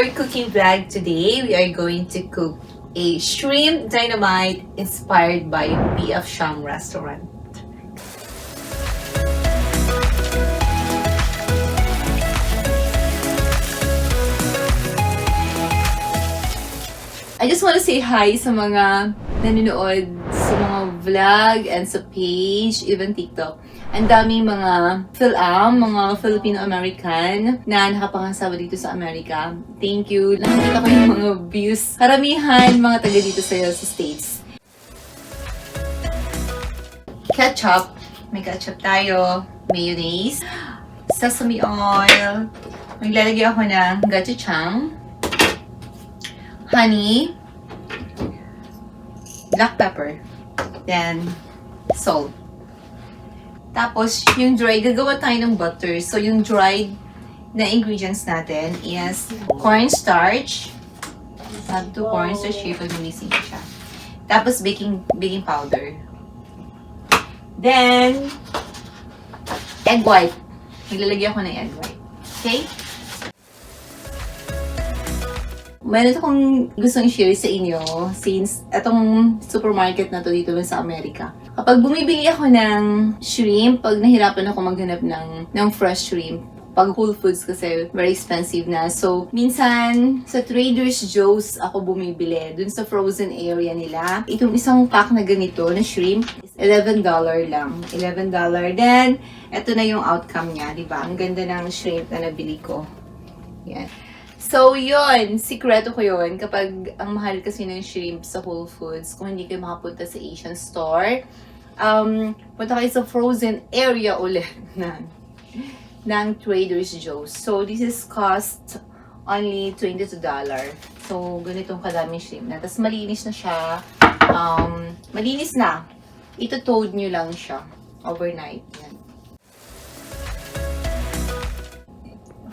our cooking vlog today. We are going to cook a shrimp dynamite inspired by PF Chang restaurant. I just want to say hi sa mga nanonood sa mga vlog and sa page, even TikTok. Ang daming mga mga Filipino-American na nakapangasawa dito sa Amerika. Thank you. Nakikita ko yung mga views. Karamihan mga taga dito sa States. Ketchup. May ketchup tayo. Mayonnaise. Sesame oil. Maglalagay ako ng gochujang. Honey. Black pepper. Then, salt. Tapos, yung dry, gagawa tayo ng butter. So, yung dried na ingredients natin is cornstarch. Add to cornstarch here pag minising siya. Tapos, baking powder. Then, egg white. Maglalagay ako ng egg white. Okay? Meron akong gustong i-share sa inyo since itong supermarket na to dito sa Amerika. Kapag bumibili ako ng shrimp, pag nahirapan ako maghanap ng fresh shrimp, pag Whole Foods kasi very expensive na. So, minsan sa Trader's Joe's ako bumibili dun sa frozen area nila. Itong isang pack na ganito na shrimp is $11 lang. $11. Then, ito na yung outcome niya, di ba? Ang ganda ng shrimp na nabili ko. Yan. So, yun. Sikreto ko yun. Kapag ang mahal kasi ng shrimp sa Whole Foods, kung hindi kayo makapunta sa Asian store, punta kayo sa frozen area ulit ng Trader's Joe's. So, this is cost only $22. So, ganitong kadaming shrimp na. Tapos, malinis na siya. Malinis na. Ito-toad nyo lang siya overnight. Yan.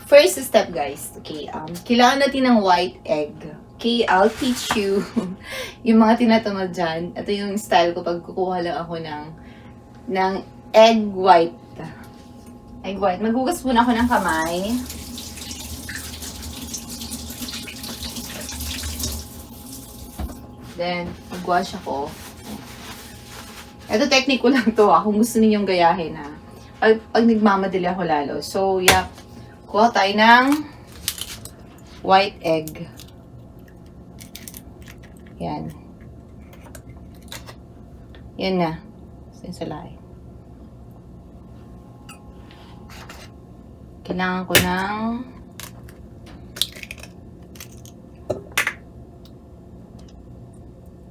First step, guys. Okay, kailangan natin ng white egg. Okay, I'll teach you yung mga tinatamad dyan. Ito yung style ko pag kukuha lang ako ng egg white. Egg white. Maghugas muna ako ng kamay. Then, mag-wash ako. Ito technique ko lang to, kung gusto ninyong gayahin, ha. Pag nagmamadali ako lalo. So, yeah. Kuha tayo ng white egg. Yan. Yan na. Sinsalay. Kailangan ko ng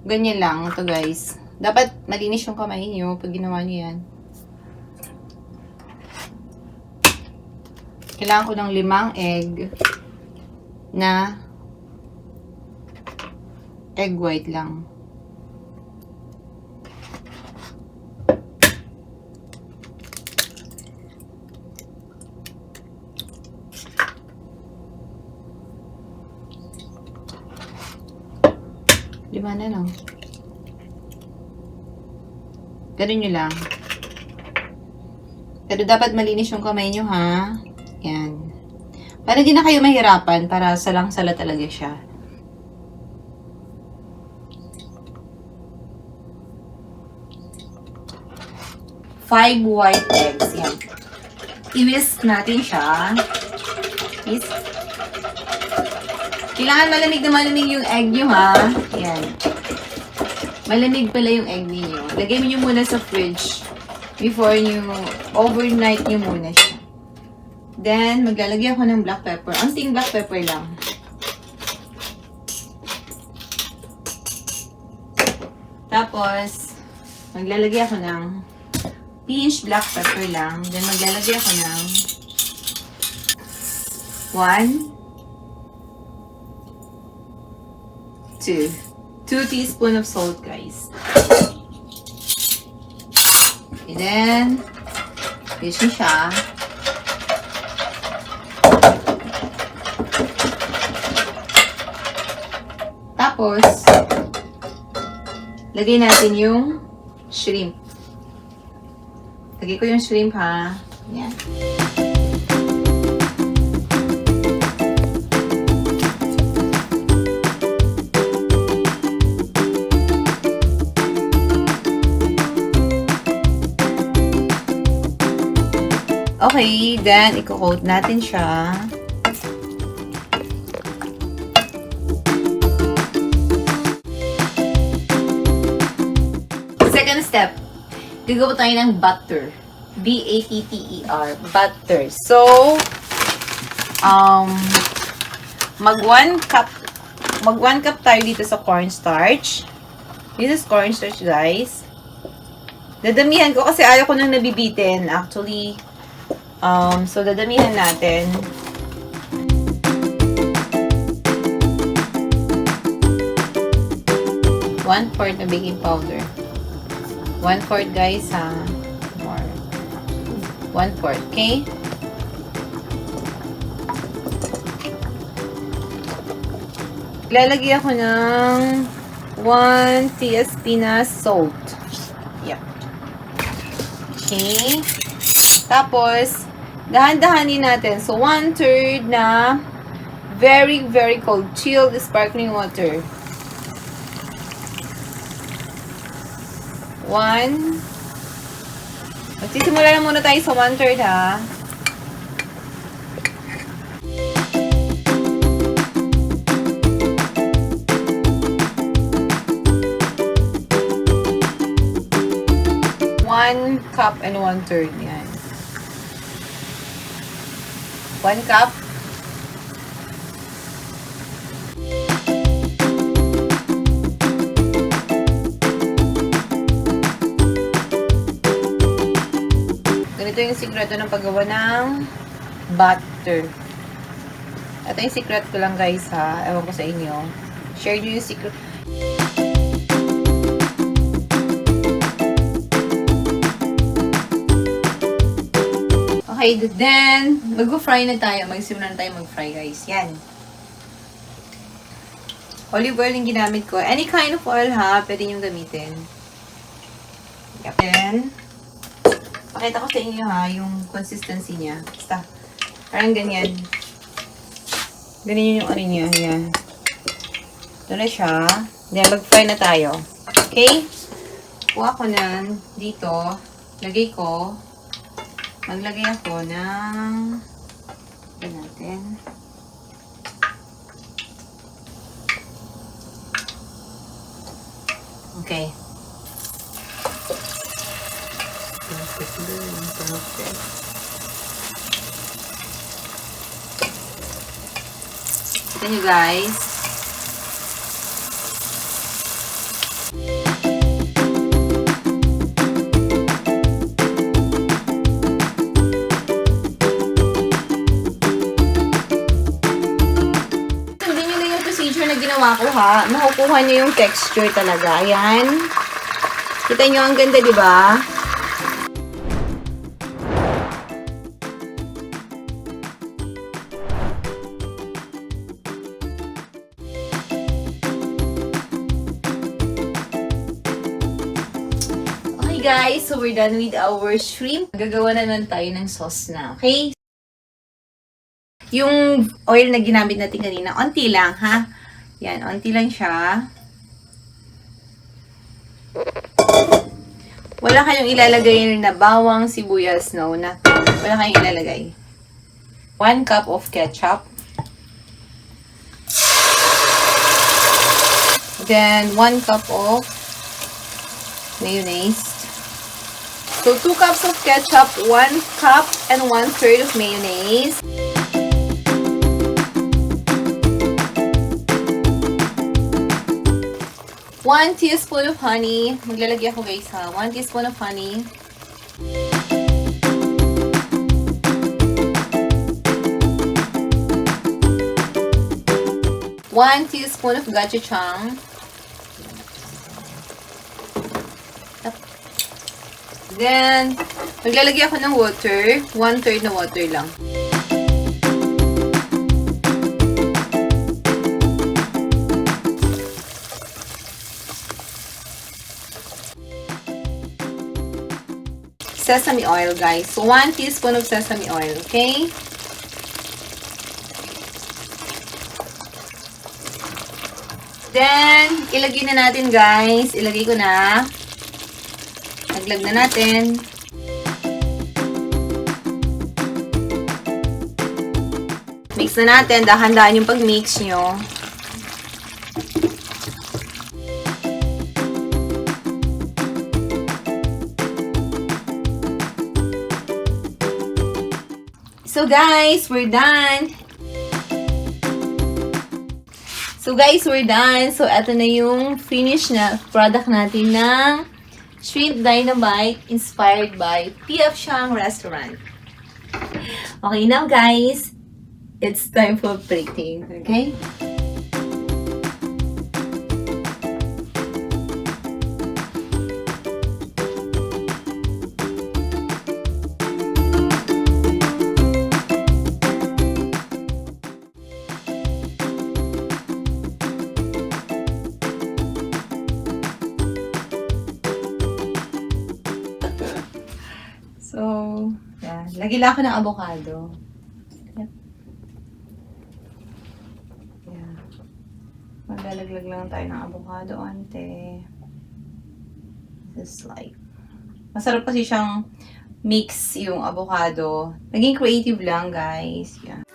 ganyan lang ito, guys. Dapat malinis yung kamay niyo pag ginawa niyo yan. Kailangan ko ng 5 egg na egg white lang. Lima na lang. Ganun nyo lang. Pero dapat malinis yung kamay nyo, ha? Yan. Para di na kayo mahirapan, para salang-sala talaga siya. Five white eggs. Yan. I-whisk natin siya. Whisk. Kailangan malamig na malamig yung egg nyo, ha? Yan. Malamig pala yung egg niyo. Lagay nyo muna sa fridge before nyo, overnight nyo muna siya. Then, maglalagay ako ng black pepper. Anting black pepper lang. Tapos, maglalagay ako ng pinch black pepper lang. Then, maglalagay ako ng 2 teaspoons of salt, guys. And then, pinch mo siya. Tapos, lagay natin yung shrimp. Lagay ko yung shrimp, ha. Yan. Okay, then i-coat natin siya. Second step, gagawa tayo ng butter. B-A-T-T-E-R. Butter. So, mag 1 cup tayo dito sa cornstarch. This is cornstarch, guys. Dadamihan ko kasi ayaw ko nang nabibitin, actually. So, dadamihan natin. One-fourth na baking powder. 1/4, guys, ha? More. 1/4, okay? Lalagyan ko ng 1 teaspoon na salt. Yep. Okay. Tapos, dahan-dahanin natin. So, 1/3 na very, very cold, chilled sparkling water. 1. Magsisimula na muna tayo sa 1/3, ha? One cup and 1/3. Yan. 1 cup. Ganito yung sikreto ng paggawa ng butter. Ito yung secret ko lang, guys, ha. Ewan ko sa inyo. Share nyo yung secret. Okay, then, mag-fry na tayo. Magsimula na tayo mag-fry, guys. Yan. Olive oil yung ginamit ko. Any kind of oil, ha. Pwede nyo gamitin. Yep. Then, pakita ko sa inyo, ha, yung consistency niya. Basta, parang ganyan. Ganyan yung ano niya. Yan. Ito na siya. Then, mag-fry na tayo. Okay? Kuha ko na dito. Lagay ko. Maglagay ako ng ito natin. Okay. Kita nyo, guys. Na ginawa ko, ha, makukuha niyo yung texture talaga. Ayan. Kita niyo, ang ganda, di ba? Okay, guys. So, we're done with our shrimp. Gagawa naman tayo ng sauce na. Okay? Yung oil na ginamit natin kanina, onti lang, ha? Yan, onti lang siya. Wala kayong ilalagay na bawang, sibuyas, no? Wala kayong ilalagay. 1 cup of ketchup. Then, 1 cup of mayonnaise. So, 2 cups of ketchup, 1 cup and 1/3 of mayonnaise. 1 teaspoon of honey. Maglalagay ako, guys, ha. 1 teaspoon of honey. One teaspoon of gochujang. Then, maglalagay ako ng water. 1/3 na water lang. Sesame oil, guys. So, 1 teaspoon of sesame oil, okay? Then, ilagay na natin, guys. Ilagay ko na. Naglag na natin. mix na natin. Dahan-dahan yung pag-mix nyo. So guys, we're done. So eto na yung finish na product natin ng Shrimp Dynamite inspired by PF Chang Restaurant. Okay, now guys, it's time for plating, okay? So, yan. Lagi lang ako ng avocado. Yep. Yeah. Maglalaglag lang tayo ng avocado ante. Just like. Masarap kasi siyang mix yung avocado. Naging creative lang, guys. Yan.